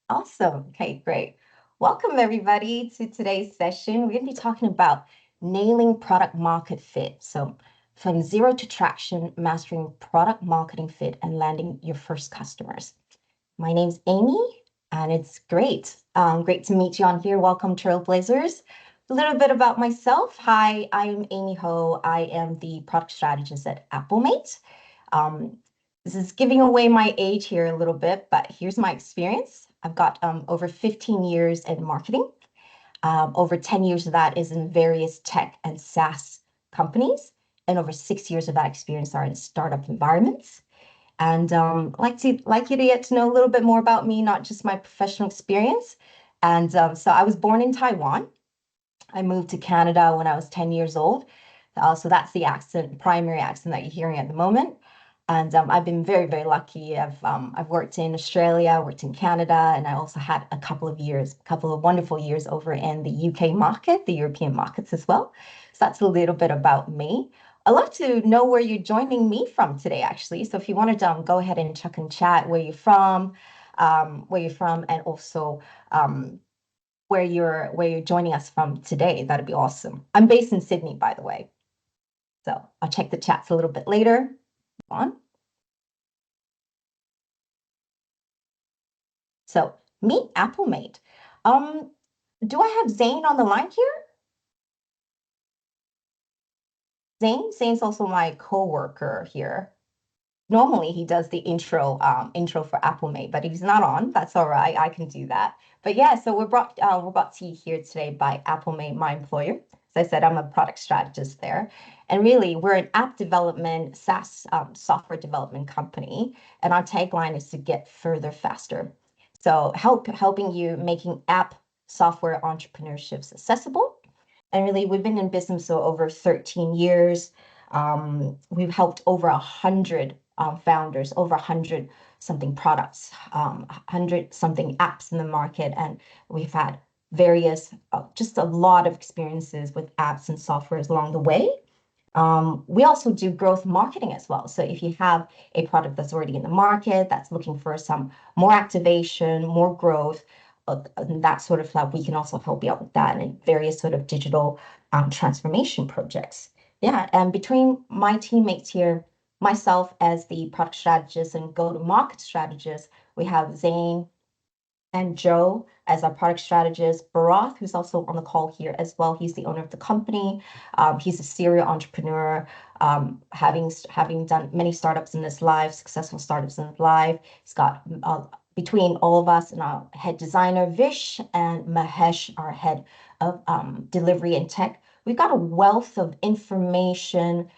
Awesome. Okay, great. Welcome everybody to today's session. We're going to be talking about nailing product market fit. So from zero to traction, mastering product marketing fit and landing your first customers. My name's Amy, and it's great. Great to meet you on here. Welcome, Trailblazers. A little bit about myself. Hi, I'm Amy Ho. I am the product strategist at Applemate. Um, this is giving away my age here a little bit, but here's my experience. I've got over 15 years in marketing. Over 10 years of that is in various tech and SaaS companies, and over 6 years of that experience are in startup environments. And like you to get to know a little bit more about me, not just my professional experience. And so I was born in Taiwan. I moved to Canada when I was 10 years old. So that's the accent, primary accent that you're hearing at the moment. And I've been very, very lucky. I've worked in Australia, worked in Canada, and I also had a couple of wonderful years over in the UK market, the European markets as well. So that's a little bit about me. I'd love to know where you're joining me from today, actually. So if you want to go ahead and check and chat where you're from, and also where you're joining us from today. That'd be awesome. I'm based in Sydney, by the way. So I'll check the chats a little bit later. On. So meet Applemate. Um, do I have Zane on the line here? Zane's also my co-worker here. Normally he does the intro for Applemate, but he's not on. That's all right. I can do that. But yeah, so we're brought to you here today by Applemate, my employer. As I said, I'm a product strategist there, and really we're an app development SaaS software development company, and our tagline is to get further faster. So helping you making app software entrepreneurships accessible. And really, we've been in business for over 13 years. We've helped over 100 founders, over 100 something products, 100 something apps in the market. And we've had various, just a lot of experiences with apps and softwares along the way. We also do growth marketing as well. So if you have a product that's already in the market, that's looking for some more activation, more growth, that sort of stuff, we can also help you out with that and various sort of digital transformation projects. Yeah, and between my teammates here, myself as the product strategist and go-to-market strategist, we have Zane and Joe as our product strategist, Barath, who's also on the call here as well. He's the owner of the company. He's a serial entrepreneur, having done many startups in his life, successful startups in his life. He's got between all of us and our head designer, Vish, and Mahesh, our head of delivery and tech, we've got a wealth of information,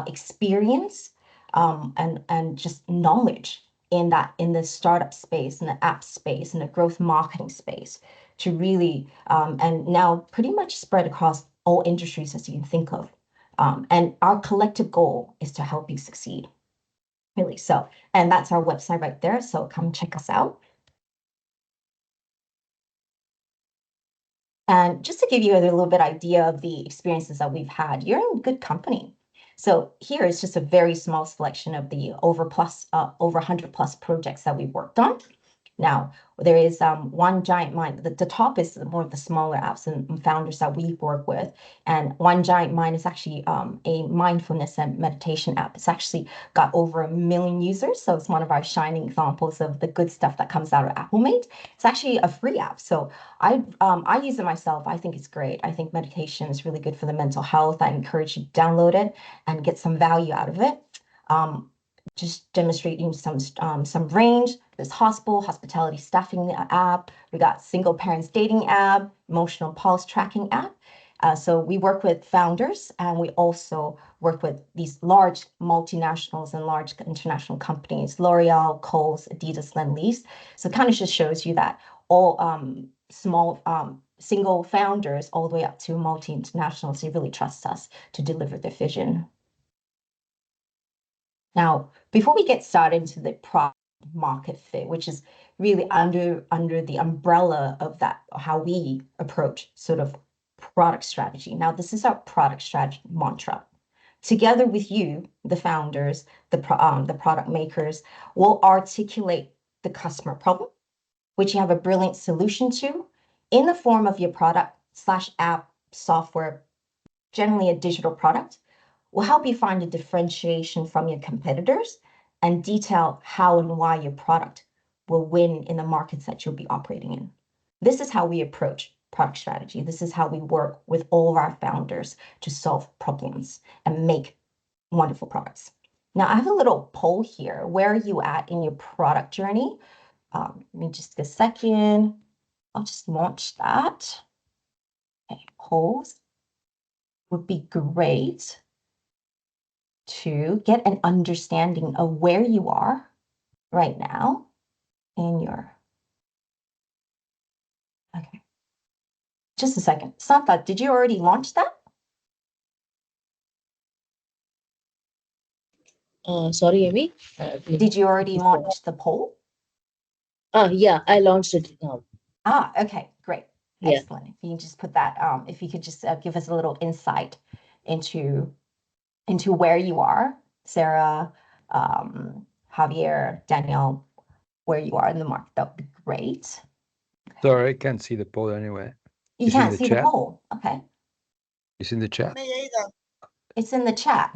experience, and just knowledge in the startup space, in the app space, in the growth marketing space, to really and now pretty much spread across all industries as you can think of. And our collective goal is to help you succeed. Really. So, and that's our website right there. So come check us out. And just to give you a little bit idea of the experiences that we've had, you're in good company. So here is just a very small selection of the over 100 plus projects that we've worked on. Now, there is One Giant Mind. The top is more of the smaller apps and founders that we work with. And One Giant Mind is actually a mindfulness and meditation app. It's actually got over 1 million users. So it's one of our shining examples of the good stuff that comes out of Applemate. It's actually a free app. So I use it myself. I think it's great. I think meditation is really good for the mental health. I encourage you to download it and get some value out of it. Um, just demonstrating some range. There's hospitality staffing app. We got single parents dating app, emotional pulse tracking app. So we work with founders, and we also work with these large multinationals and large international companies, L'Oreal, Kohl's, Adidas, Lendlease. So it kind of just shows you that all small single founders all the way up to multinationals, they really trust us to deliver their vision. Now, before we get started into the product market fit, which is really under the umbrella of that, how we approach sort of product strategy. Now, this is our product strategy mantra. Together with you, the founders, the product makers, we'll articulate the customer problem. which you have a brilliant solution to in the form of your product slash app software, generally a digital product, will help you find a differentiation from your competitors and detail how and why your product will win in the markets that you'll be operating in. This is how we approach product strategy. This is how we work with all of our founders to solve problems and make wonderful products. Now, I have a little poll here. Where are you at in your product journey? Let me just get a second. I'll just launch that. Okay, polls would be great to get an understanding of where you are right now in your, okay. Just a second. Santa, did you already launch that? Sorry, Amy. Did you already launch the poll? Yeah, I launched it now. Okay, great. Yeah. Excellent. If you can just put that, if you could just give us a little insight into where you are, Sarah, Javier, Danielle, where you are in the market, that would be great. Sorry, I can't see the poll anyway. You It's in can't the see chat? the poll. Okay. It's in the chat. Me either. It's in the chat.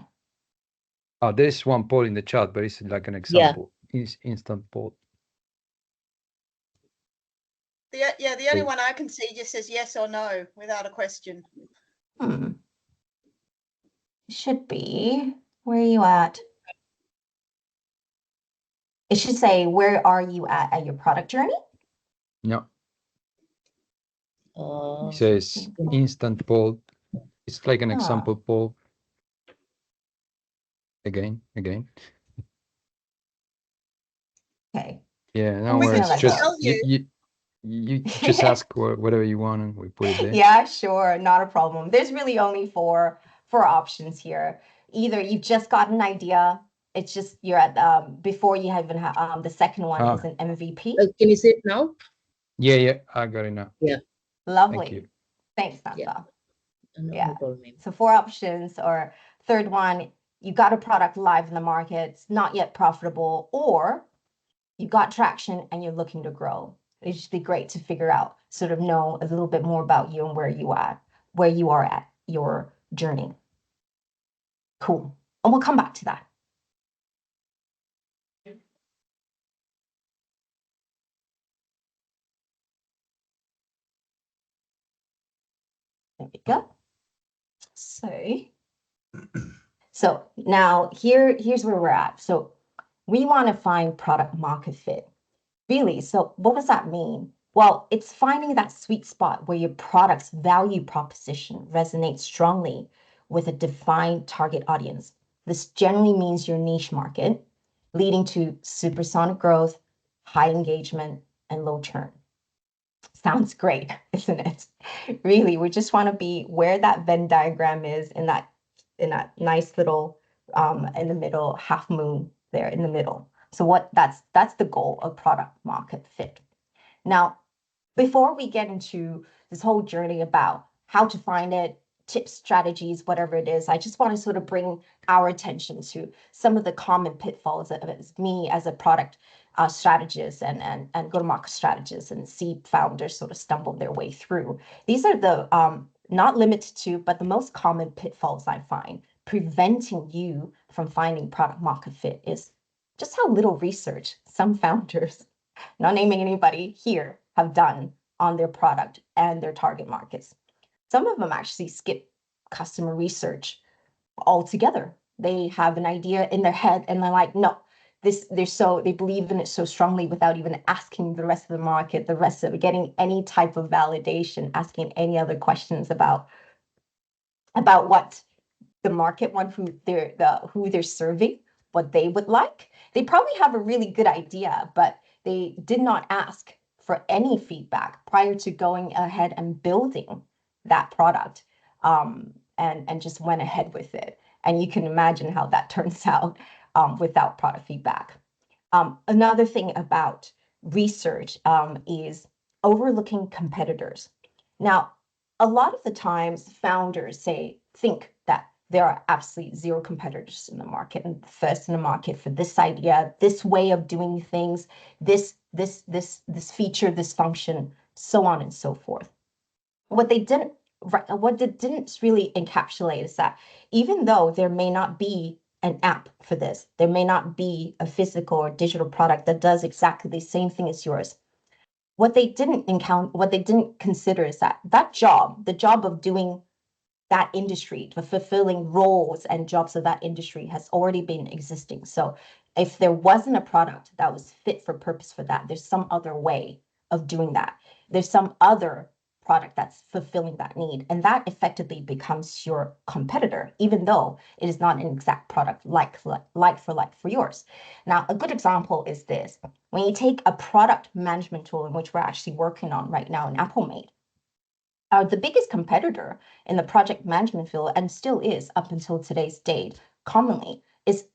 Oh, there's one poll in the chat, but it's like an example. Instant poll. The only Oh. one I can see just says yes or no without a question. It should be. Where are you at? It should say, where are you at your product journey? No, Uh, it says instant poll. It's like an example poll. Again. Okay. Yeah, no we can worries. let Just go. you just ask whatever you want and we put it there. Yeah, sure. Not a problem. There's really only four options here. Either you've just got an idea, it's just you're at before you even have the second one is an MVP. can you say it now? Yeah, I got it now. Lovely. Thank you. Thanks, Nanda. Yeah. No, Yeah. no problem, Amy. So 4 options, or third one, you got a product live in the market, it's not yet profitable, or you got traction and you're looking to grow. It'd just be great to figure out, sort of know a little bit more about you and where you are at your journey. Cool. And we'll come back to that. There we go. So now here's where we're at. So we want to find product market fit. Really, so what does that mean? Well, it's finding that sweet spot where your product's value proposition resonates strongly with a defined target audience. This generally means your niche market, leading to supersonic growth, high engagement, and low churn. Sounds great, isn't it? Really, we just want to be where that Venn diagram is in that nice little in the middle half moon there in the middle. So that's the goal of product market fit. Now, before we get into this whole journey about how to find it, tips, strategies, whatever it is, I just want to sort of bring our attention to some of the common pitfalls that me as a product strategist and go-to-market strategist and seed founders sort of stumble their way through. These are the not limited to, but the most common pitfalls I find preventing you from finding product market fit is just how little research some founders, not naming anybody here, have done on their product and their target markets. Some of them actually skip customer research altogether. They have an idea in their head and they're like, no, they believe in it so strongly without even asking the rest of the market, the rest of it, getting any type of validation, asking any other questions about what the market want, who they're serving, what they would like. They probably have a really good idea, but they did not ask for any feedback prior to going ahead and building that product, and just went ahead with it. And you can imagine how that turns out without product feedback. Another thing about research is overlooking competitors. Now, a lot of the times founders think that there are absolutely zero competitors in the market and first in the market for this idea, this way of doing things, this this feature, this function, so on and so forth. What they didn't really encapsulate is that even though there may not be an app for this, there may not be a physical or digital product that does exactly the same thing as yours. What they didn't consider is that the job of doing that industry, the fulfilling roles and jobs of that industry has already been existing. So if there wasn't a product that was fit for purpose for that, there's some other way of doing that. There's some other product that's fulfilling that need. And that effectively becomes your competitor, even though it is not an exact product like for like for yours. Now, a good example is this. When you take a product management tool, in which we're actually working on right now in Applemate, the biggest competitor in the project management field, and still is up until today's date, commonly is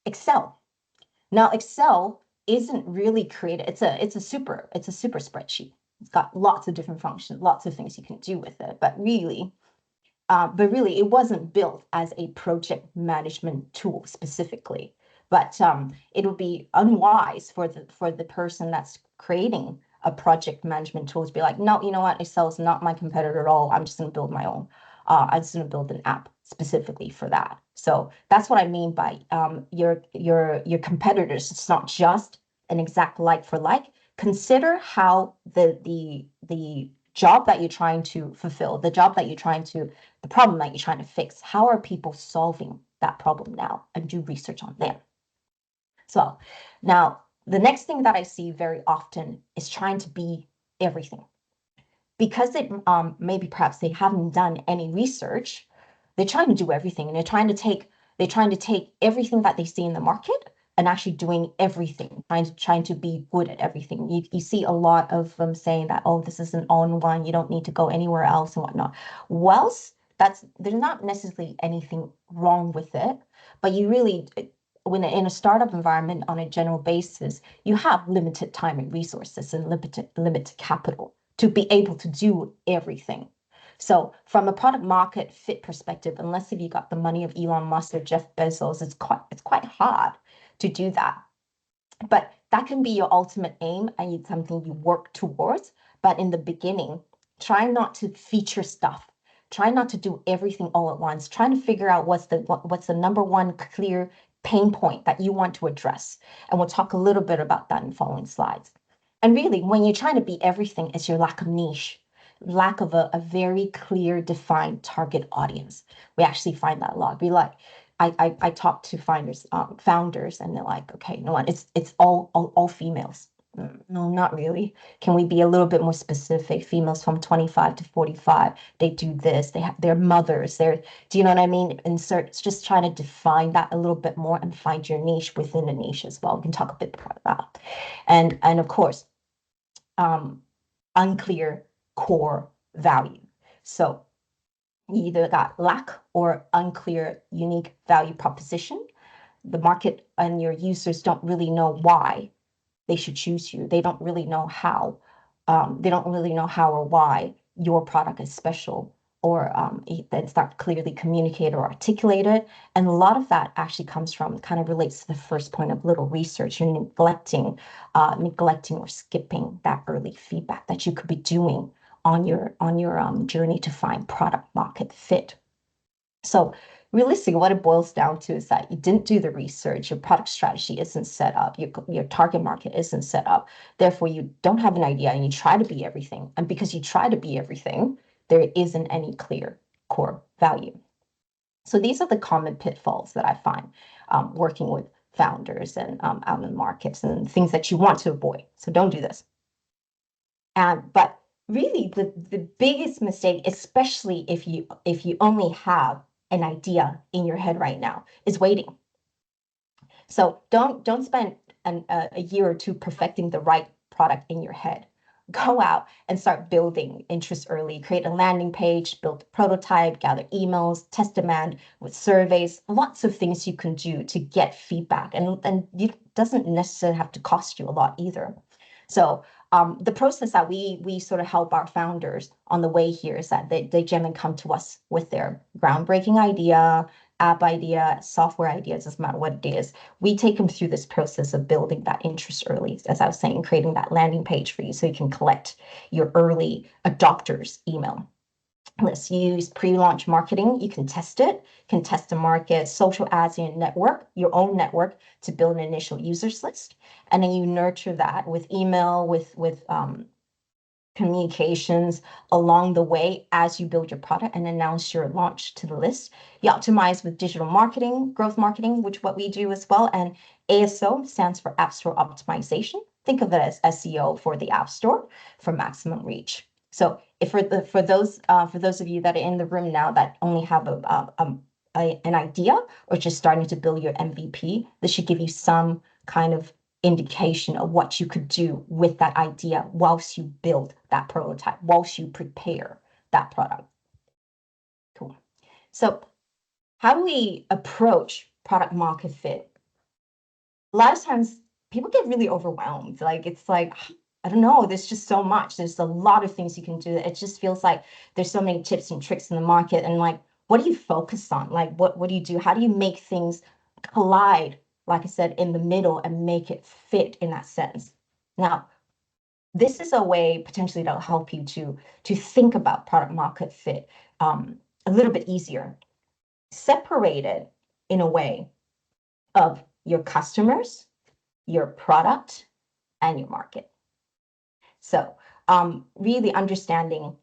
Excel. Now, Excel isn't really created. It's a super spreadsheet. It's got lots of different functions, lots of things you can do with it. But really, it wasn't built as a project management tool specifically. But it would be unwise for the person that's creating a project management tool to be like, no, you know what, Excel is not my competitor at all. I'm just going to build my own. I'm just going to build an app specifically for that. So that's what I mean by your competitors. It's not just an exact like for like. Consider how the job that you're trying to fulfill, the problem that you're trying to fix, how are people solving that problem now, and do research on them. So now the next thing that I see very often is trying to be everything. Because maybe perhaps they haven't done any research, they're trying to do everything, and they're trying to take everything that they see in the market and actually doing everything, trying to be good at everything. You see a lot of them saying that, oh, this is an all-in-one, you don't need to go anywhere else and whatnot. Whilst there's not necessarily anything wrong with it, but you really, when in a startup environment on a general basis, you have limited time and resources and limited capital to be able to do everything. So from a product market fit perspective, unless if you got the money of Elon Musk or Jeff Bezos, it's quite hard to do that. But that can be your ultimate aim, and it's something you work towards. But in the beginning, try not to feature stuff. Try not to do everything all at once. Trying to figure out what's the number one clear pain point that you want to address. And we'll talk a little bit about that in following slides. And really, when you're trying to be everything, it's your lack of niche, lack of a very clear, defined target audience. We actually find that a lot. I talk to founders, and they're like, okay, you know what? It's all females. No, not really. Can we be a little bit more specific? Females from 25 to 45. They do this. They're mothers. Do you know what I mean? It's just trying to define that a little bit more and find your niche within a niche as well. We can talk a bit about that. And of course, unclear core value. So you either got lack or unclear unique value proposition. The market and your users don't really know why they should choose you. They don't really know how. They don't really know how or why your product is special, or it's not clearly communicated or articulated. And a lot of that actually kind of relates to the first point of little research. You're neglecting or skipping that early feedback that you could be doing on your journey to find product market fit. So realistically, what it boils down to is that you didn't do the research, your product strategy isn't set up, your target market isn't set up. Therefore, you don't have an idea, and you try to be everything. And because you try to be everything, there isn't any clear core value. So these are the common pitfalls that I find working with founders and out in the markets, and things that you want to avoid. So don't do this. But really, the biggest mistake, especially if you only have an idea in your head right now, is waiting. So don't spend a year or two perfecting the right product in your head. Go out and start building interest early. Create a landing page, build a prototype, gather emails, test demand with surveys. Lots of things you can do to get feedback, and it doesn't necessarily have to cost you a lot either. So the process that we sort of help our founders on the way here is that they generally come to us with their groundbreaking idea, app idea, software ideas, doesn't matter what it is. We take them through this process of building that interest early, as I was saying, creating that landing page for you so you can collect your early adopters email. Let's use pre-launch marketing. You can test it, can test the market, social ads in your network, your own network, to build an initial users list. And then you nurture that with email, with communications along the way as you build your product and announce your launch to the list. You optimize with digital marketing, growth marketing, which what we do as well. And ASO stands for App Store Optimization. Think of it as SEO for the App Store for maximum reach. So if for those of you that are in the room now that only have an idea or just starting to build your MVP, this should give you some kind of indication of what you could do with that idea whilst you build that prototype, whilst you prepare that product. Cool. So how do we approach product market fit? A lot of times people get really overwhelmed. Like, it's like, I don't know, there's just so much. There's a lot of things you can do. It just feels like there's so many tips and tricks in the market. And like, what do you focus on? Like, what do you do? How do you make things collide, like I said, in the middle and make it fit in that sense? Now, this is a way potentially that'll help you to think about product market fit a little bit easier. Separate it in a way of your customers, your product, and your market. So really understanding,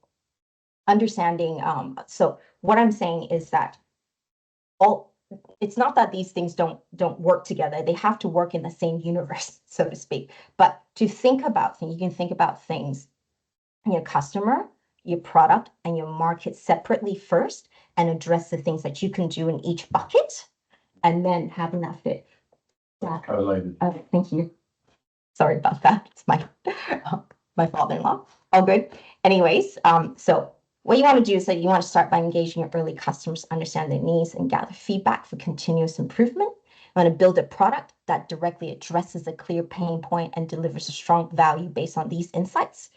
so what I'm saying is that it's not that these things don't work together. They have to work in the same universe, so to speak. But to think about things, you can think about things, your customer, your product, and your market separately first, and address the things that you can do in each bucket, and then having that fit. Correlated. Thank you. Sorry about that. It's my father-in-law. All good. Anyways, so what you want to do is that you want to start by engaging your early customers, understand their needs, and gather feedback for continuous improvement. You want to build a product that directly addresses a clear pain point and delivers a strong value based on these insights.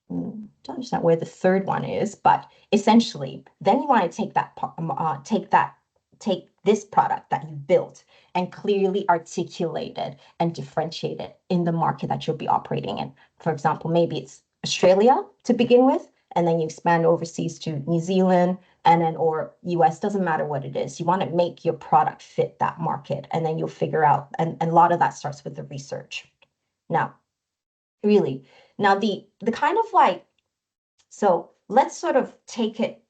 Don't understand where the third one is, but essentially, then you want to take this product that you built and clearly articulate it and differentiate it in the market that you'll be operating in. For example, maybe it's Australia to begin with, and then you expand overseas to New Zealand, and then or US, doesn't matter what it is. You want to make your product fit that market, and then you'll figure out, and a lot of that starts with the research. Now, really, now the kind of like, so let's sort of take it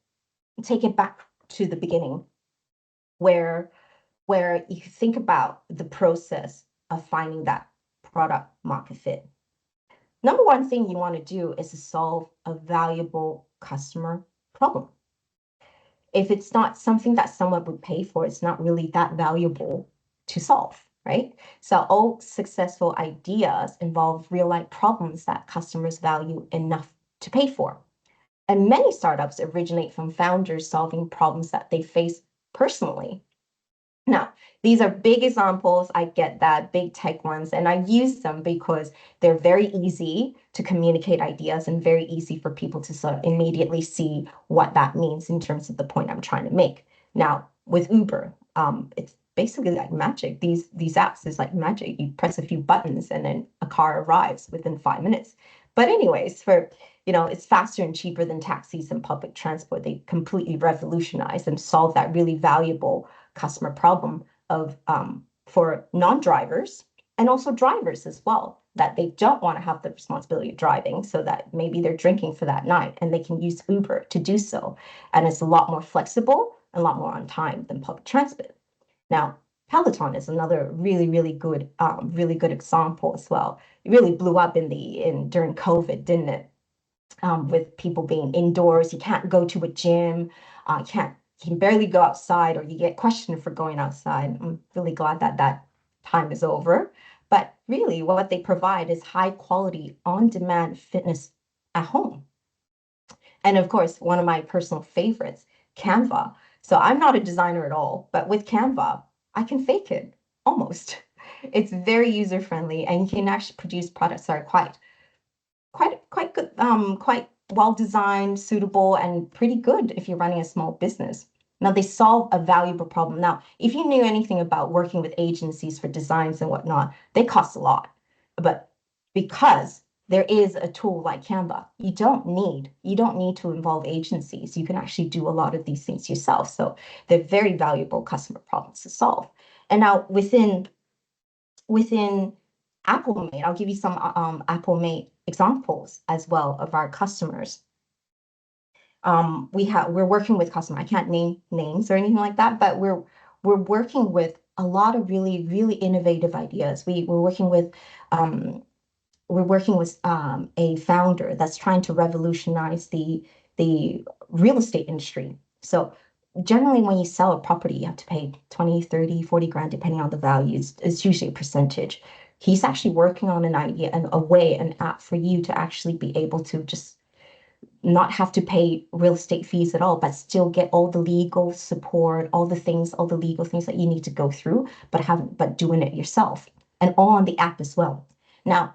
back to the beginning, where you think about the process of finding that product market fit. Number one thing you want to do is to solve a valuable customer problem. If it's not something that someone would pay for, it's not really that valuable to solve, right? So all successful ideas involve real-life problems that customers value enough to pay for. And many startups originate from founders solving problems that they face personally. Now, these are big examples. I get that, big tech ones, and I use them because they're very easy to communicate ideas and very easy for people to sort of immediately see what that means in terms of the point I'm trying to make. Now, with Uber, it's basically like magic. These apps is like magic. You press a few buttons and then a car arrives within 5 minutes. But anyways, it's faster and cheaper than taxis and public transport. They completely revolutionize and solve that really valuable customer problem of for non-drivers and also drivers as well, that they don't want to have the responsibility of driving, so that maybe they're drinking for that night and they can use Uber to do so. And it's a lot more flexible, a lot more on time than public transport. Now, Peloton is another really good example as well. It really blew up during COVID, didn't it? With people being indoors, you can't go to a gym, you can barely go outside, or you get questioned for going outside. I'm really glad that time is over. But really, what they provide is high quality, on-demand fitness at home. And of course, one of my personal favorites, Canva. So I'm not a designer at all, but with Canva, I can fake it almost. It's very user-friendly, and you can actually produce products that are quite good, quite well designed, suitable, and pretty good if you're running a small business. Now they solve a valuable problem. Now, if you knew anything about working with agencies for designs and whatnot, they cost a lot. But because there is a tool like Canva, you don't need to involve agencies. You can actually do a lot of these things yourself. So they're very valuable customer problems to solve. And now within Applemate, I'll give you some Applemate examples as well of our customers. We're working with customer. I can't name names or anything like that, but we're working with a lot of really, really innovative ideas. We're working with a founder that's trying to revolutionize the real estate industry. So generally when you sell a property, you have to pay 20, 30, 40 grand, depending on the values. It's usually a percentage. He's actually working on an idea and an app for you to actually be able to just not have to pay real estate fees at all, but still get all the legal support, all the legal things that you need to go through, but doing it yourself, and all on the app as well. Now,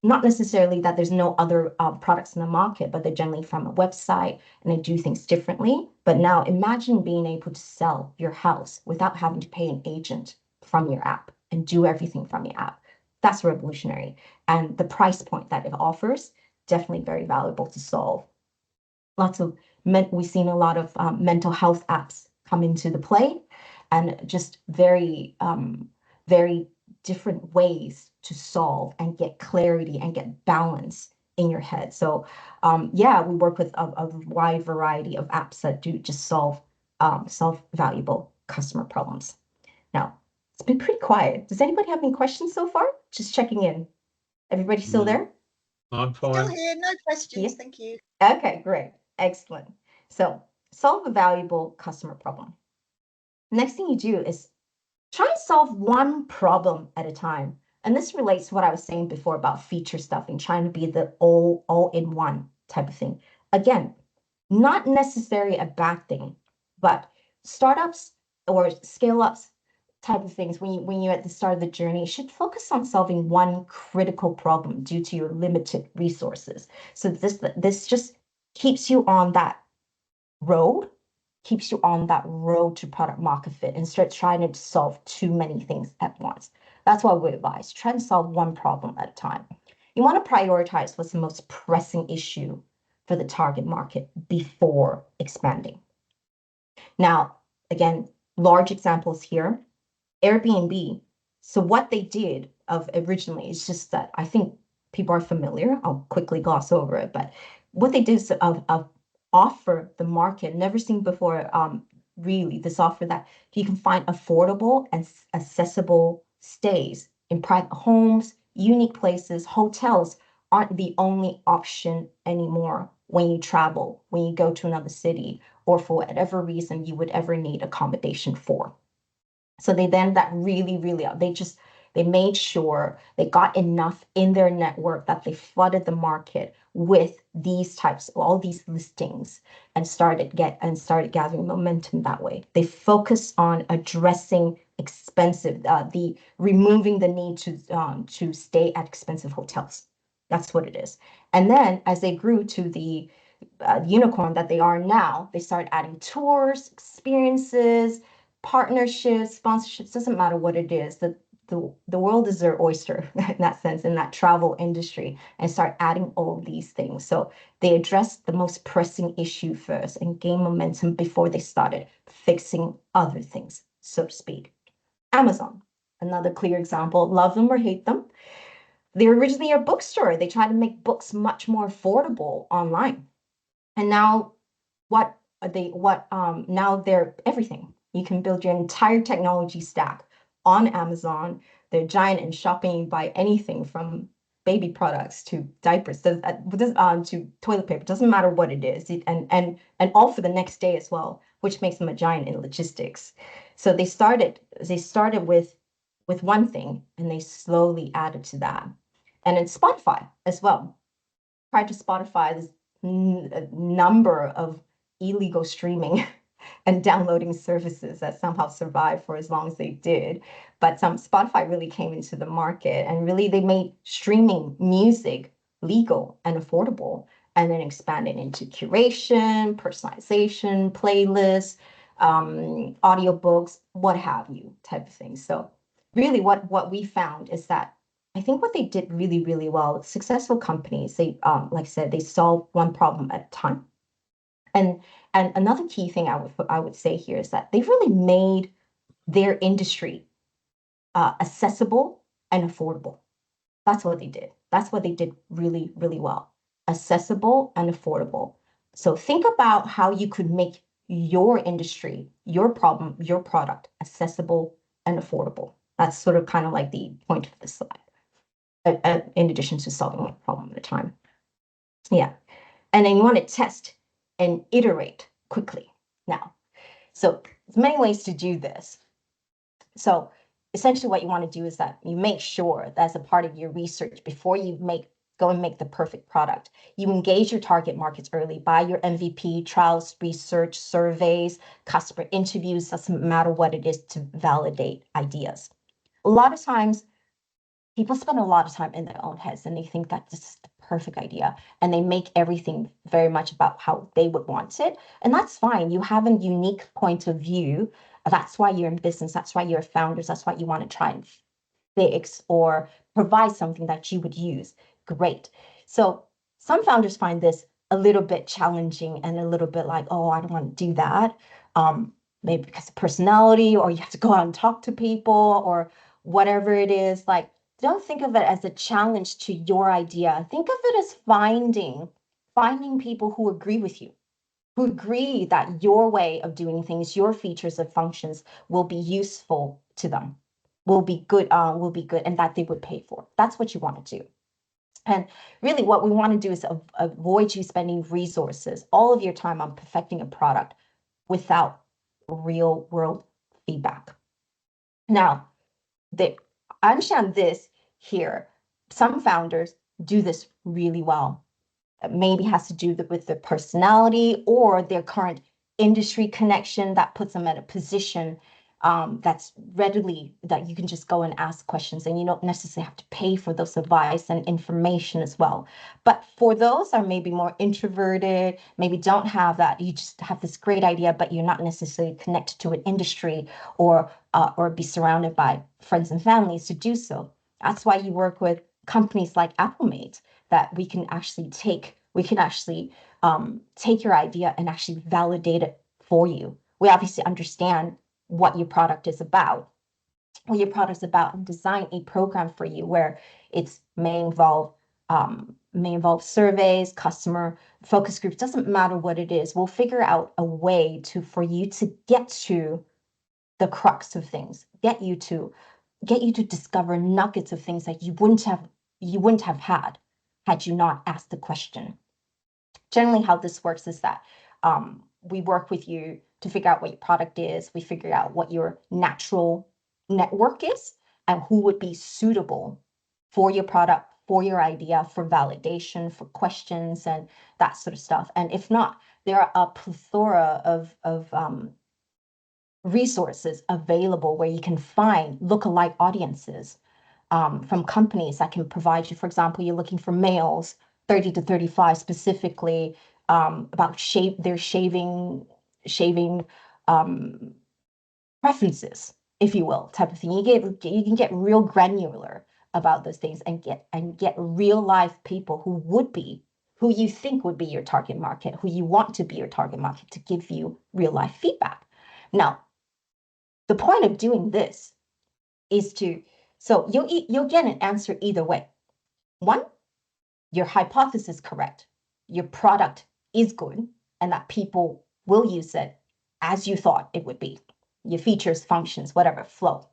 not necessarily that there's no other products in the market, but they're generally from a website and they do things differently. But now imagine being able to sell your house without having to pay an agent from your app and do everything from your app. That's revolutionary. And the price point that it offers, definitely very valuable to solve. We've seen a lot of mental health apps come into the play, and just very, very different ways to solve and get clarity and get balance in your head. So yeah, we work with a wide variety of apps that do just solve valuable customer problems. Now, it's been pretty quiet. Does anybody have any questions so far? Just checking in. Everybody still there? I'm Still fine. here, no questions, Yes. thank you. Okay, great. Excellent. So solve a valuable customer problem. Next thing you do is try and solve one problem at a time. And this relates to what I was saying before about feature stuffing, trying to be the all-in-one type of thing. Again, not necessarily a bad thing, but startups or scale-ups type of things, when you're at the start of the journey, should focus on solving one critical problem due to your limited resources. So this just keeps you on that road, to product market fit, instead of trying to solve too many things at once. That's why we advise, try and solve one problem at a time. You want to prioritize what's the most pressing issue for the target market before expanding. Now, again, large examples here, Airbnb. So what they did originally is just that I think people are familiar. I'll quickly gloss over it, but what they did is offer the market, never seen before, really, this offer that you can find affordable and accessible stays in private homes, unique places. Hotels aren't the only option anymore when you travel, when you go to another city, or for whatever reason you would ever need accommodation for. So they made sure they got enough in their network that they flooded the market with these types, all these listings, and started gathering momentum that way. They focus on addressing removing the need to stay at expensive hotels. That's what it is. And then as they grew to the unicorn that they are now, they started adding tours, experiences, partnerships, sponsorships, doesn't matter what it is. The world is their oyster in that sense, in that travel industry, and start adding all these things. So they addressed the most pressing issue first and gain momentum before they started fixing other things, so to speak. Amazon, another clear example, love them or hate them. They were originally a bookstore. They tried to make books much more affordable online. And now now they're everything. You can build your entire technology stack on Amazon. They're giant in shopping. You buy anything from baby products to diapers to toilet paper. Doesn't matter what it is, and all for the next day as well, which makes them a giant in logistics. So they started with one thing, and they slowly added to that. And then Spotify as well. Prior to Spotify, there's a number of illegal streaming and downloading services that somehow survived for as long as they did. But Spotify really came into the market, and really they made streaming music legal and affordable, and then expanded into curation, personalization, playlists, audiobooks, what have you, type of thing. So really what we found is that I think what they did really, really well, successful companies, they, like I said, they solve one problem at a time. And another key thing I would say here is that they've really made their industry accessible and affordable. That's what they did. That's what they did really, really well. Accessible and affordable. So think about how you could make your industry, your problem, your product accessible and affordable. That's sort of kind of like the point of this slide, in addition to solving one problem at a time. Yeah. And then you want to test and iterate quickly now. So there's many ways to do this. So essentially what you want to do is that you make sure that as a part of your research, before you go and make the perfect product, you engage your target markets early by your MVP, trials, research, surveys, customer interviews, doesn't matter what it is, to validate ideas. A lot of times, people spend a lot of time in their own heads and they think that this is the perfect idea and they make everything very much about how they would want it. And that's fine. You have a unique point of view. That's why you're in business. That's why you're founders. That's why you want to try and fix or provide something that you would use. Great. So some founders find this a little bit challenging and a little bit like, oh, I don't want to do that. Maybe because of personality, or you have to go out and talk to people or whatever it is. Like, don't think of it as a challenge to your idea. Think of it as finding people who agree with you, who agree that your way of doing things, your features and functions will be useful to them, will be good, and that they would pay for. That's what you want to do. And really what we want to do is avoid you spending resources, all of your time on perfecting a product without real world feedback. Now, I understand this here. Some founders do this really well. It maybe has to do with their personality or their current industry connection that puts them at a position that's readily, that you can just go and ask questions and you don't necessarily have to pay for those advice and information as well. But for those that are maybe more introverted, maybe don't have that, you just have this great idea, but you're not necessarily connected to an industry or be surrounded by friends and families to do so. That's why you work with companies like Applemate, that we can actually take your idea and actually validate it for you. We obviously understand what your product is about, and design a program for you where it may involve surveys, customer focus groups, doesn't matter what it is. We'll figure out a way for you to get to the crux of things, get you to discover nuggets of things that you wouldn't have had you not asked the question. Generally, how this works is that we work with you to figure out what your product is. We figure out what your natural network is and who would be suitable for your product, for your idea, for validation, for questions, and that sort of stuff. And if not, there are a plethora of resources available where you can find lookalike audiences from companies that can provide you. For example, you're looking for males 30 to 35 specifically, about their shaving preferences, if you will, type of thing. You can get real granular about those things and get real life people who you think would be your target market, who you want to be your target market, to give you real life feedback. Now, the point of doing this is so you'll get an answer either way. One, your hypothesis is correct. Your product is good and that people will use it as you thought it would be. Your features, functions, whatever, flow.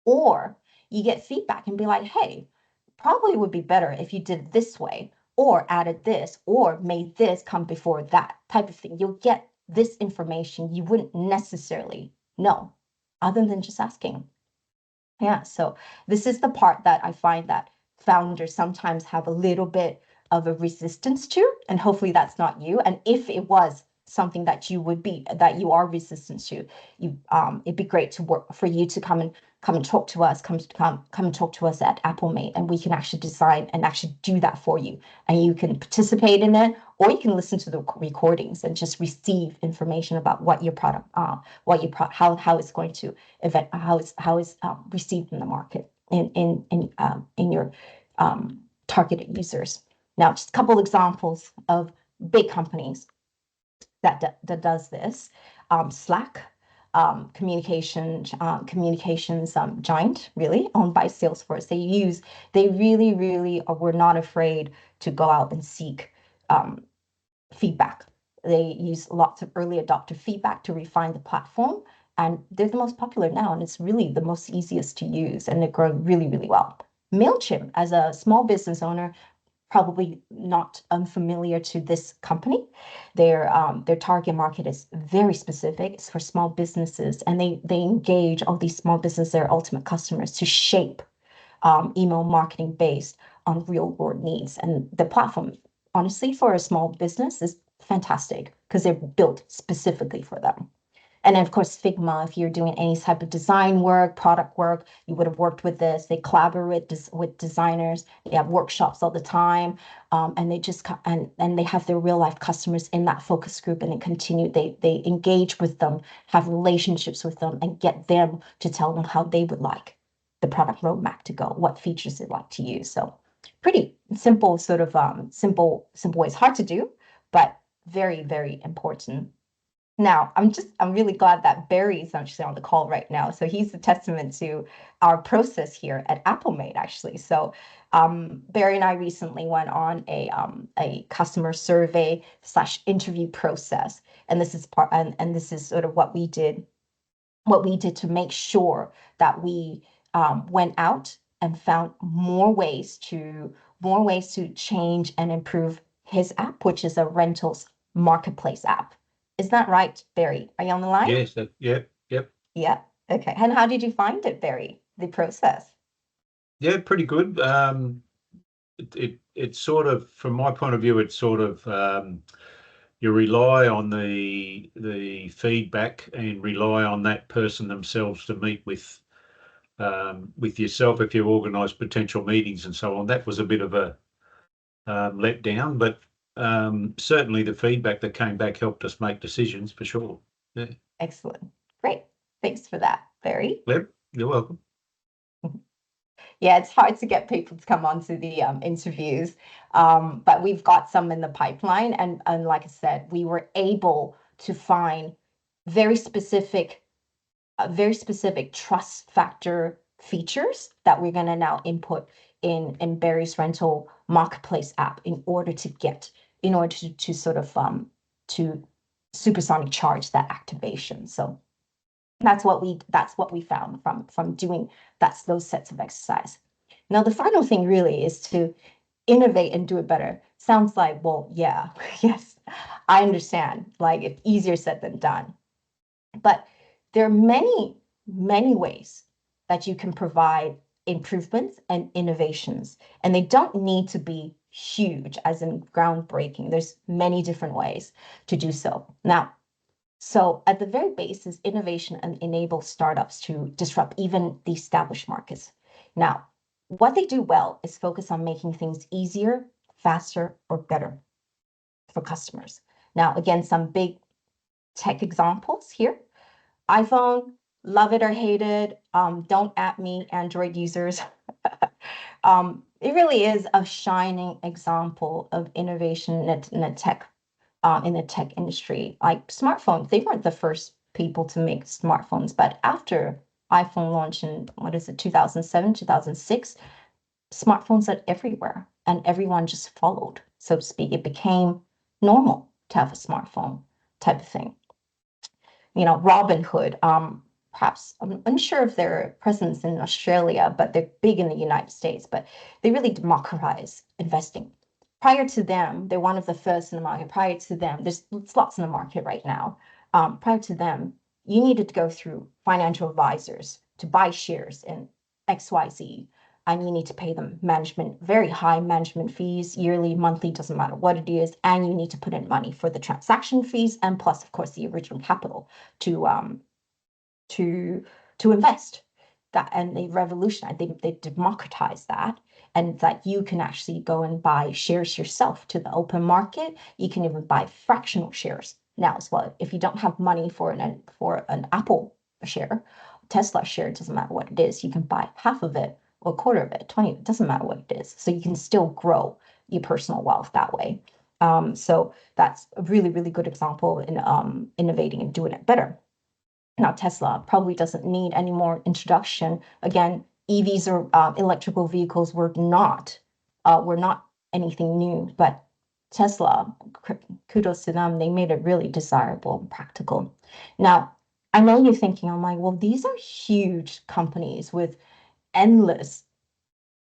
Or you get feedback and be like, hey, probably would be better if you did it this way, or added this, or made this come before that, type of thing. You'll get this information you wouldn't necessarily know other than just asking. Yeah, so this is the part that I find that founders sometimes have a little bit of a resistance to, and hopefully that's not you. And if it was something that you are resistant to, it'd be great for you to come come and talk to us, come and talk to us at Applemate, and we can actually design and actually do that for you. And you can participate in it, or you can listen to the recordings and just receive information about what your product, how it's going to how it's received in the market in your targeted users. Now, just a couple examples of big companies that does this. Slack, communications giant, really owned by Salesforce. They really were not afraid to go out and seek feedback. They use lots of early adopter feedback to refine the platform, and they're the most popular now, and it's really the most easiest to use, and they're growing really well. MailChimp, as a small business owner, probably not unfamiliar to this company. Their target market is very specific. It's for small businesses, and they engage all these small businesses, their ultimate customers, to shape email marketing based on real world needs. And the platform, honestly, for a small business is fantastic because they're built specifically for them. And then, of course, Figma, if you're doing any type of design work, product work, you would have worked with this. They collaborate with designers. They have workshops all the time. And they just, and they have their real life customers in that focus group, and they engage with them, have relationships with them, and get them to tell them how they would like the product roadmap to go, what features they'd like to use. So pretty simple, sort of simple ways. Hard to do, but very important. Now, I'm really glad that Barry is actually on the call right now. So he's a testament to our process here at Applemate, actually. So Barry and I recently went on a customer survey / interview process, and this is and this is sort of what we did to make sure that we went out and found more ways to change and improve his app, which is a rentals marketplace app. Is that right, Barry? Are you on the line? Yes, yep. Yeah. Okay. And how did you find it, Barry? The process? Yeah, pretty good. It sort of, from my point of view, it's sort of you rely on the feedback and rely on that person themselves to meet with yourself if you organise potential meetings and so on. That was a bit of a letdown, but certainly the feedback that came back helped us make decisions for sure. Yeah. Excellent. Great. Thanks for that, Barry. Yep, you're welcome. Yeah, it's hard to get people to come onto the interviews, but we've got some in the pipeline. And like I said, we were able to find very specific trust factor features that we're going to now input in Barry's rental marketplace app in order to sort of to supersonic charge that activation. So that's what we found from doing those sets of exercise. Now the final thing really is to innovate and do it better. Sounds like, well, yeah, yes, I understand. Like, it's easier said than done. But there are many ways that you can provide improvements and innovations, and they don't need to be huge, as in groundbreaking. There's many different ways to do so. Now, so at the very basis, innovation enables startups to disrupt even the established markets. Now, what they do well is focus on making things easier, faster, or better for customers. Now, again, some big tech examples here. iPhone, love it or hate it. Don't at me, Android users. It really is a shining example of innovation in the tech industry. Like smartphones, they weren't the first people to make smartphones, but after iPhone launched in 2007, 2006, smartphones are everywhere, and everyone just followed, so to speak. It became normal to have a smartphone type of thing. Robinhood, perhaps I'm unsure of their presence in Australia, but they're big in the United States, but they really democratize investing. Prior to them, they're one of the first in the market. Prior to them, there's lots in the market right now. Prior to them, you needed to go through financial advisors to buy shares in XYZ, and you need to pay them very high management fees, yearly, monthly, doesn't matter what it is, and you need to put in money for the transaction fees, and plus, of course, the original capital to invest. that, and they revolutionized, they democratized that, and that you can actually go and buy shares yourself to the open market. You can even buy fractional shares now as well. If you don't have money for an Apple share, Tesla share, it doesn't matter what it is, you can buy half of it or a quarter of it, 20, it doesn't matter what it is. So you can still grow your personal wealth that way. So that's a really, really good example in innovating and doing it better. Now, Tesla probably doesn't need any more introduction. Again, EVs or electrical vehicles were not anything new, but Tesla, kudos to them, they made it really desirable and practical. Now, I know you're thinking, I'm like, well, these are huge companies with endless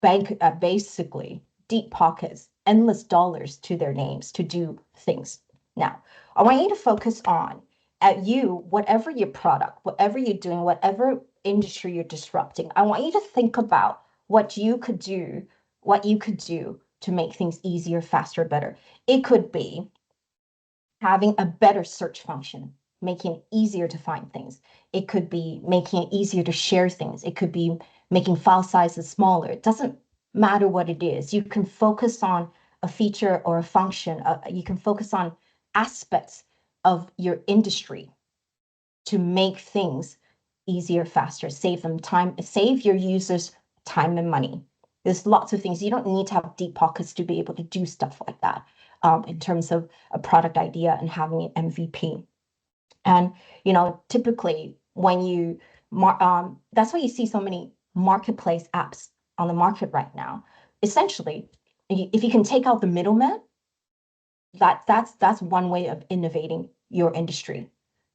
basically deep pockets, endless dollars to their names to do things. Now, I want you to focus on whatever your product, whatever you're doing, whatever industry you're disrupting. I want you to think about what you could do to make things easier, faster, better. It could be having a better search function, making it easier to find things. It could be making it easier to share things. It could be making file sizes smaller. It doesn't matter what it is. You can focus on a feature or a function. You can focus on aspects of your industry to make things easier, faster, save them time, save your users time and money. There's lots of things. You don't need to have deep pockets to be able to do stuff like that in terms of a product idea and having an MVP. And, typically when you, that's why you see so many marketplace apps on the market right now. Essentially, if you can take out the middleman, that's one way of innovating your industry.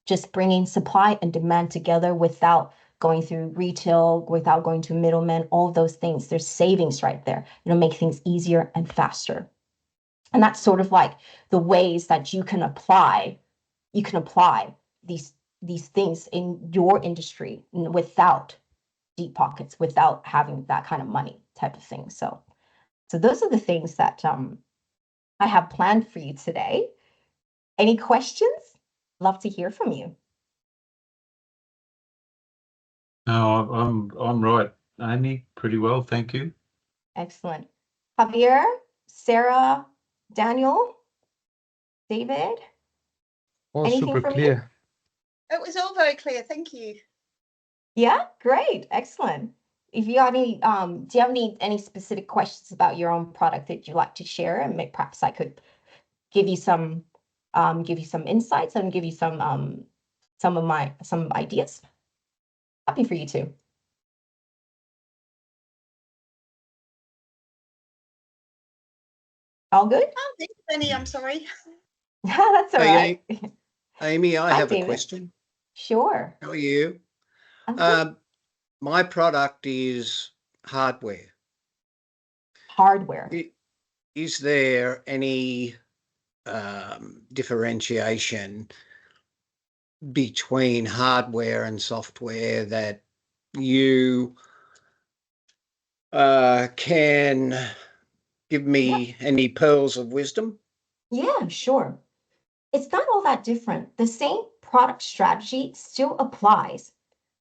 Just bringing supply and demand together without going through retail, without going to middlemen, all of those things. There's savings right there. Make things easier and faster. And that's sort of like the ways that you can apply these things in your industry without deep pockets, without having that kind of money type of thing. So those are the things that I have planned for you today. Any questions? Love to hear from you. No, I'm right, Amy. Pretty well, thank you. Excellent. Javier, Sarah, Daniel, David. All Anything super from you? clear. It was all very clear. Thank you. Yeah, great, excellent. If you got any, do you have any specific questions about your own product that you'd like to share, and perhaps I could give you some insights and give you some ideas. Happy for you to. All good? Oh, thank you, Benny. I'm sorry. That's all Hey, right. Amy, I Hi, have David. a question. Sure. How are you? I'm good. My product is hardware. Hardware. Is there any differentiation between hardware and software that you can give me any pearls of wisdom? Yeah, sure. It's not all that different. The same product strategy still applies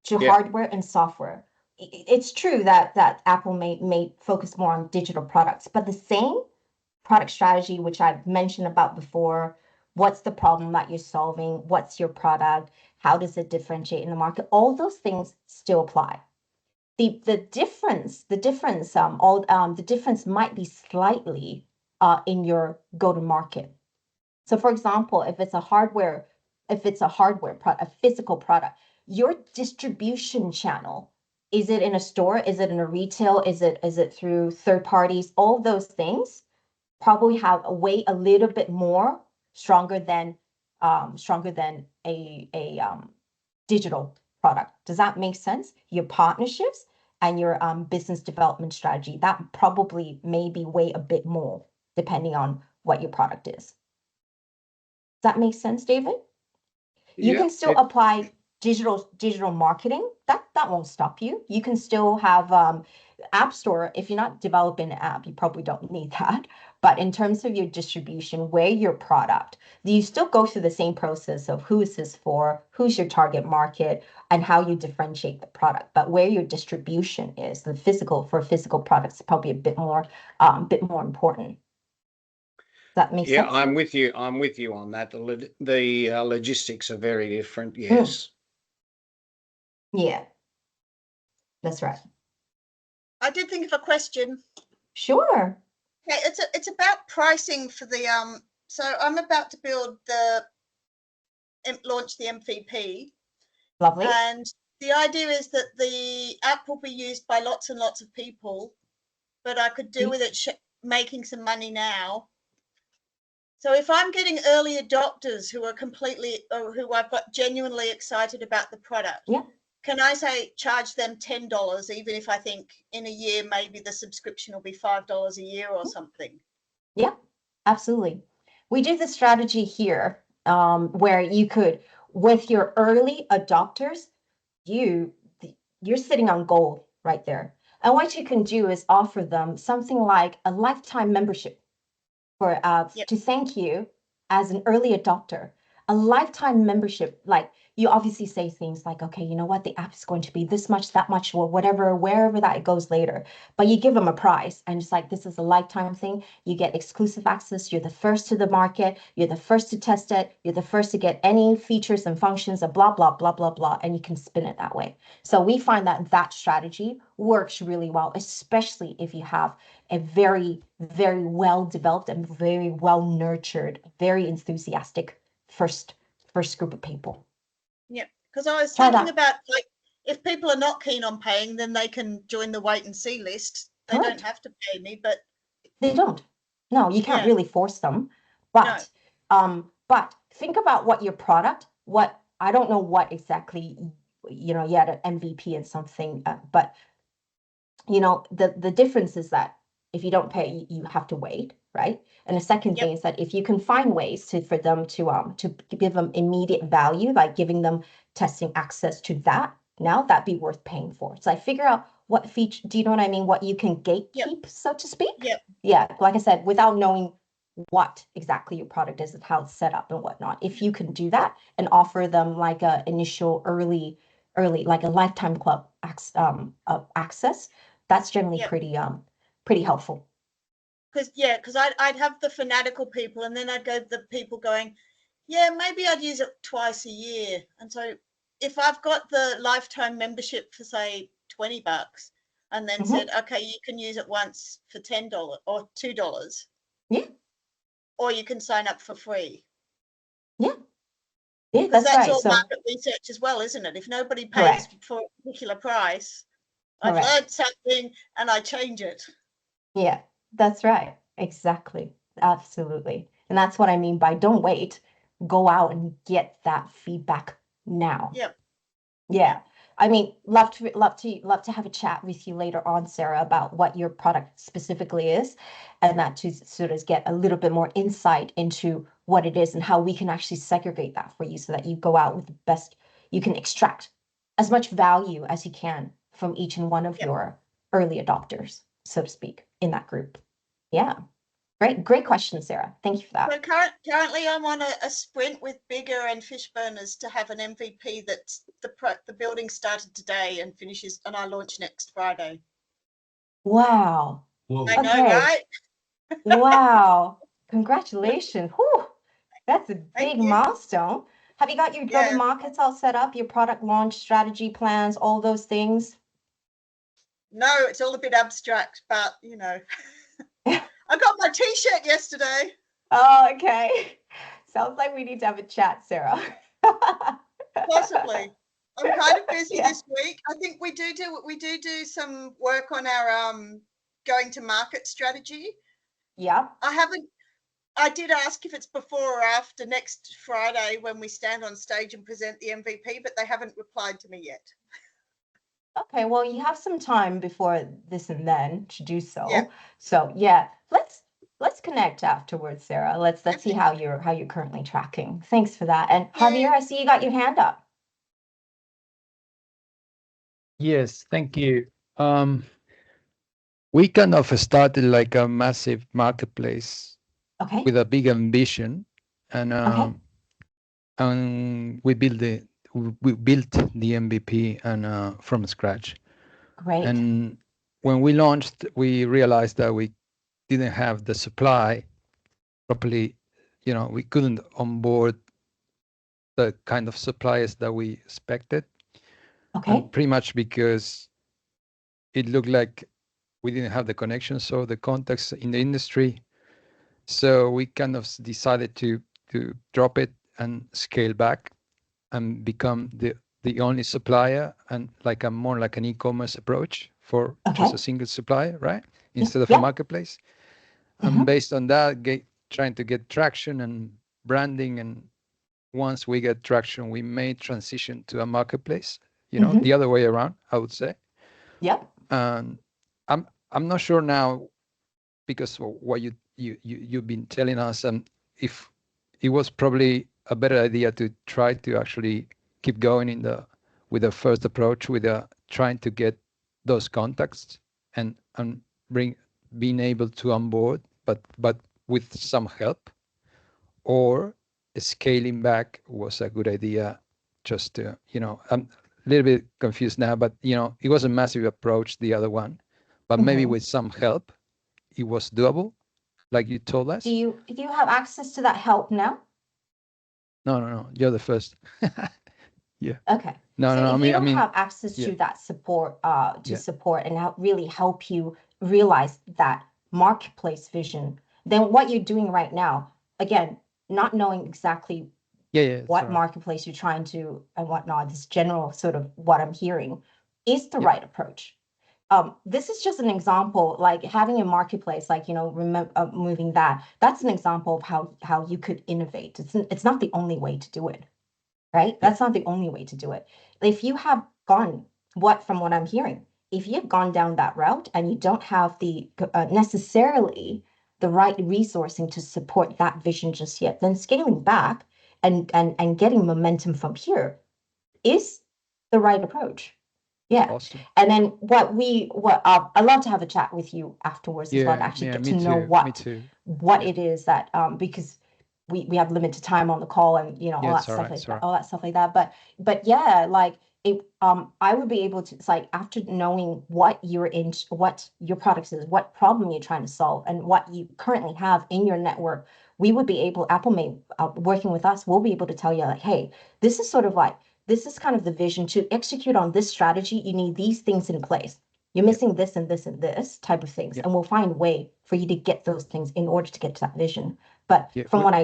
to Yeah. hardware and software. It's true that Apple may focus more on digital products, but the same product strategy, which I've mentioned about before, what's the problem that you're solving? What's your product? How does it differentiate in the market? All those things still apply. The difference might be slightly in your go-to-market. So for example, if it's a product, a physical product, your distribution channel, is it in a store? Is it in a retail? Is it through third parties? All those things probably have a little bit more stronger than a digital product. Does that make sense? Your partnerships and your business development strategy, that probably maybe weigh a bit more depending on what your product is. Does that make sense, David? You Yeah, can still apply digital marketing. That won't stop you. You can still have App Store. If you're not developing an app, you probably don't need that. But in terms of your distribution, where your product, you still go through the same process of who is this for, who's your target market, and how you differentiate the product. But where your distribution is, the physical for physical products, is probably a bit more important. That makes Yeah, sense. I'm with you. I'm with you on that. The logistics are very different. Yes. Yeah, that's right. I did think of a question. Sure. Okay, it's about pricing for the so I'm about to launch the MVP, Lovely. and the idea is that the app will be used by lots and lots of people, but I could do with it making some money now. So if I'm getting early adopters who are who I've got genuinely excited about the product, Yeah. can I say charge them $10, even if I think in a year maybe the subscription will be $5 a year or something? Yeah, absolutely. We do the strategy here where you could, with your early adopters, you're sitting on gold right there. And what you can do is offer them something like a lifetime membership for Yep. to thank you as an early adopter. A lifetime membership, like you obviously say things like, okay, you know what, the app is going to be this much, that much, or whatever, wherever that goes later. But you give them a price and it's like, this is a lifetime thing. You get exclusive access. You're the first to the market. You're the first to test it. You're the first to get any features and functions of blah, blah, blah, blah, blah. And you can spin it that way. So we find that that strategy works really well, especially if you have a very, very well developed and very well nurtured, very enthusiastic first group of people. Yeah, because I was Try thinking that. about, like, if people are not keen on paying, then they can join the wait and see list. They Correct. don't have to pay me, but They don't. No, you can't Yeah. really force them. But think about what your product, what I don't know what exactly, you had an MVP and something, but the difference is that if you don't pay, you have to wait, right? And the second Yep. thing is that if you can find ways for them to give them immediate value, like giving them testing access to that, now that'd be worth paying for. So I figure out what feature, do you know what I mean? What you can gatekeep, so to speak. Yep. Yeah, like I said, without knowing what exactly your product is and how it's set up and whatnot. If you can do that and offer them like a initial early, like a lifetime club access, that's generally Yep. pretty helpful. because I'd have the fanatical people, and then I'd go to the people going, yeah, maybe I'd use it twice a year. And so if I've got the lifetime membership for say $20 and then Mhm. said, okay, you can use it once for $10 or $2. Yeah. Or you can sign up for free. Yeah, Because that's that's right. all So market research as well, isn't it? If nobody pays correct. for a particular price, I've Correct. learned something and I change it. Yeah, that's right. Exactly. Absolutely. And that's what I mean by don't wait. Go out and get that feedback now. Yep. Yeah. I mean, love to have a chat with you later on, Sarah, about what your product specifically is, and that to sort of get a little bit more insight into what it is and how we can actually segregate that for you so that you go out with the best, you can extract as much value as you can from each and one of Yep. your early adopters, so to speak, in that group. Yeah. Great question, Sarah. Thank you for that. So currently I'm on a sprint with Bigger and Fishburners to have an MVP that the building started today and finishes, and I launch next Friday. Wow. Whoa. I know, Okay. right? Wow. Congratulations. Whew. That's a Thank big you. milestone. Have you got your Yeah. go-to-markets all set up, your product launch strategy plans, all those things? No, it's all a bit abstract, but I got my T-shirt yesterday. Oh, okay. Sounds like we need to have a chat, Sarah. Possibly. I'm kind of busy Yeah. this week. I think we do some work on our going to market strategy. Yeah. I did ask if it's before or after next Friday when we stand on stage and present the MVP, but they haven't replied to me yet. Okay, well, you have some time before this and then to do so. Yeah. So yeah, let's connect afterwards, Sarah. Let's see how you're currently tracking. Thanks for that. And Javier, I see you got your hand up. Yes, thank you. we kind of started like a massive marketplace Okay. with a big ambition, and we built the MVP and from scratch. Great. And when we launched, we realized that we didn't have the supply properly. You know, we couldn't onboard the kind of suppliers that we expected. Okay. And pretty much because it looked like we didn't have the connections or the contacts in the industry. So we kind of decided to drop it and scale back and become the only supplier, and like a more like an e-commerce approach for just a single supplier, right? Instead of a marketplace. And based on that, trying to get traction and branding. And once we get traction, we may transition to a marketplace, you know, the other way around, I would say. Yep. And I'm not sure now, because of what you've been telling us, and if it was probably a better idea to try to actually keep going with the first approach, with trying to get those contacts and being able to onboard, but with some help, or scaling back was a good idea. Just to, you know, I'm a little bit confused now, but you know, it was a massive approach, the other one, but maybe with some help, it was doable, like you told us. Do you have access to that help now? No. You're the first. Yeah. Okay. No, so no. if I mean, you don't have access to that support, support and really help you realize that marketplace vision, then what you're doing right now, again, not knowing exactly what marketplace you're trying to and whatnot, this general sort of what I'm hearing is the right approach. This is just an example, like having a marketplace, like, you know, moving that's an example of how you could innovate. It's not the only way to do it, right? That's not the only way to do it. If you have gone, from what I'm hearing, if you've gone down that route and you don't have the necessarily the right resourcing to support that vision just yet, then scaling back and getting momentum from here is the right approach. Yeah. Awesome. And then I'd love to have a chat with you afterwards as well, to actually get to know what it is that because we have limited time on the call, and you know, all that stuff like that. But yeah, like it I would be able to, it's like, after knowing what your product is, what problem you're trying to solve, and what you currently have in your network, we would be able, Applemate working with us, we'll be able to tell you, like, hey, this is sort of like, this is kind of the vision. To execute on this strategy, you need these things in place. You're missing this and this and this type of things. And we'll find a way for you to get those things in order to get to that vision. But from what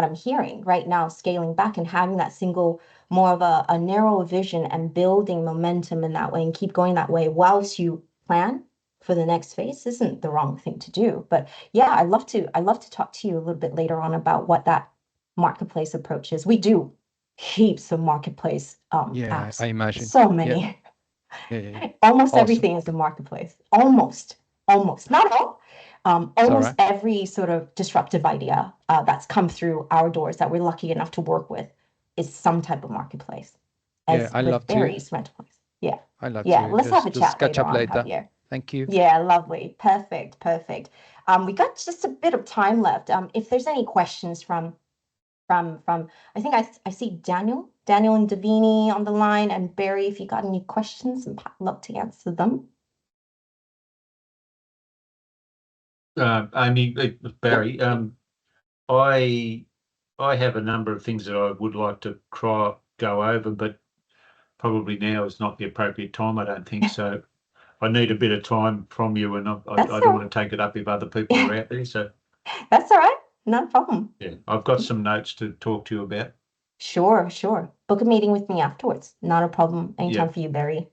I'm hearing right now, scaling back and having that single, more of a narrow vision and building momentum in that way and keep going that way whilst you plan for the next phase isn't the wrong thing to do. But yeah, I'd love to talk to you a little bit later on about what that marketplace approach is. We do heaps of marketplace apps. I imagine so many. Almost everything is a marketplace. Almost not all. Almost every sort of disruptive idea that's come through our doors that we're lucky enough to work with is some type of marketplace. I love Barry's rental place. Yeah. I love to. Let's have a chat catch up later. Javier. Thank you. Yeah, lovely. Perfect. We got just a bit of time left. If there's any questions from I think I see Daniel and Davini on the line, and Barry, if you got any questions, I'd love to answer them. Amy, Barry, I have a number of things that I would like to go over, but probably now is not the appropriate time, I don't think so. I need a bit of time from you, and I don't want to take it up if other people are out there. So that's all right. No problem. Yeah, I've got some notes to talk to you about. Sure. Book a meeting with me afterwards. Not a problem. Anytime for you, Barry.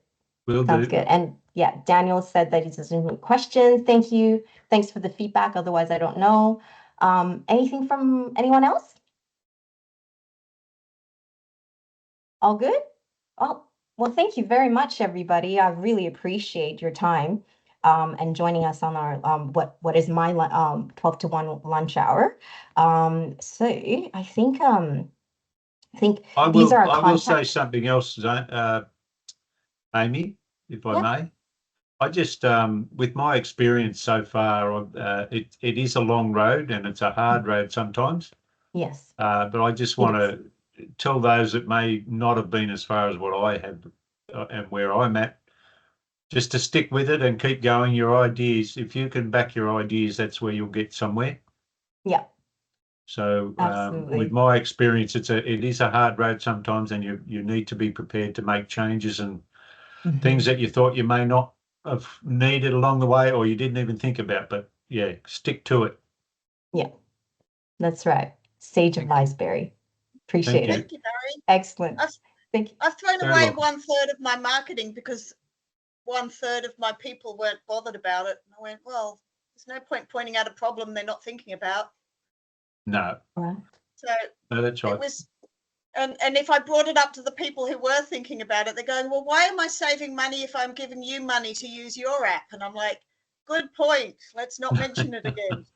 Sounds good. And yeah, Daniel said that he doesn't have any questions. Thank you. Thanks for the feedback. Otherwise, I don't know. Anything from anyone else? All good? Well, thank you very much, everybody. I really appreciate your time. And joining us on our what is my 12 to 1 lunch hour. So I think these are our I will say something else, Amy, if I may. I just, with my experience so far, it is a long road and it's a hard road sometimes. Yes. But I just want to tell those that may not have been as far as what I have and where I'm at, just to stick with it and keep going. Your ideas, if you can back your ideas, that's where you'll get somewhere. Yeah. So Absolutely. with my experience, it is a hard road sometimes, and you need to be prepared to make changes and things that you thought you may not have needed along the way, or you didn't even think about. But yeah, stick to it. Yeah, that's right. Sage of Thank you. Liesbury. Appreciate you. it. Thank you, Barry. Excellent. I've- Thank you. I've thrown Very away welcome. 1/3 of my marketing because 1/3 of my people weren't bothered about it. And I went, well, there's no point pointing out a problem they're not thinking about. No, Right. So no, that's right. it was, and if I brought it up to the people who were thinking about it, they're going, well, why am I saving money if I'm giving you money to use your app? And I'm like, good point. Let's not mention it again.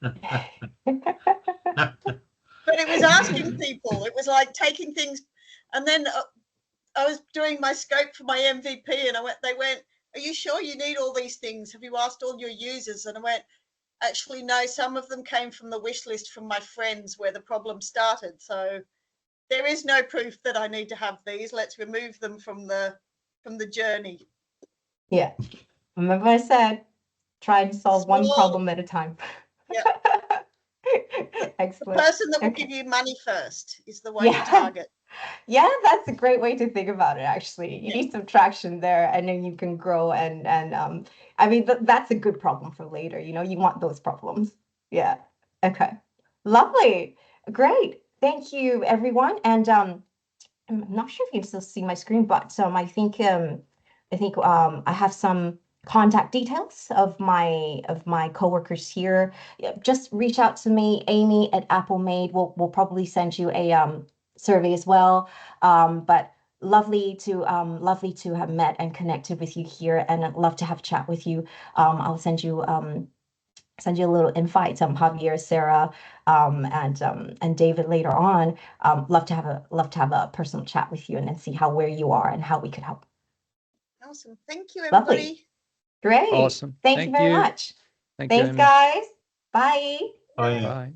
But it was asking people. It was like taking things, and then I was doing my scope for my MVP, and they went, are you sure you need all these things? Have you asked all your users? And I went, actually, no, some of them came from the wish list from my friends where the problem started. So there is no proof that I need to have these. Let's remove them from the journey. Yeah. Remember I said, try and solve one Small- problem at a time. Yeah. The Excellent. person that will Okay. give you money first is the one you Yeah. target. Yeah, that's a great way to think about it, actually. You Yeah. need some traction there and then you can grow and I mean that's a good problem for later, you know, you want those problems. Yeah. Okay. Lovely. Great. Thank you, everyone. And I'm not sure if you can still see my screen, but I think I have some contact details of my coworkers here. Yeah, just reach out to me, Amy at AppleMade. We'll probably send you a survey as well. But lovely to have met and connected with you here, and I'd love to have a chat with you. I'll send you a little invite, Javier, Sarah, and David later on. Love to have a personal chat with you and then see where you are and how we could help. Awesome. Thank you, Lovely. everybody. Great. Awesome. Thank you very much. Thank you, Thanks, Amy. guys. Bye. Oh, yeah. Bye.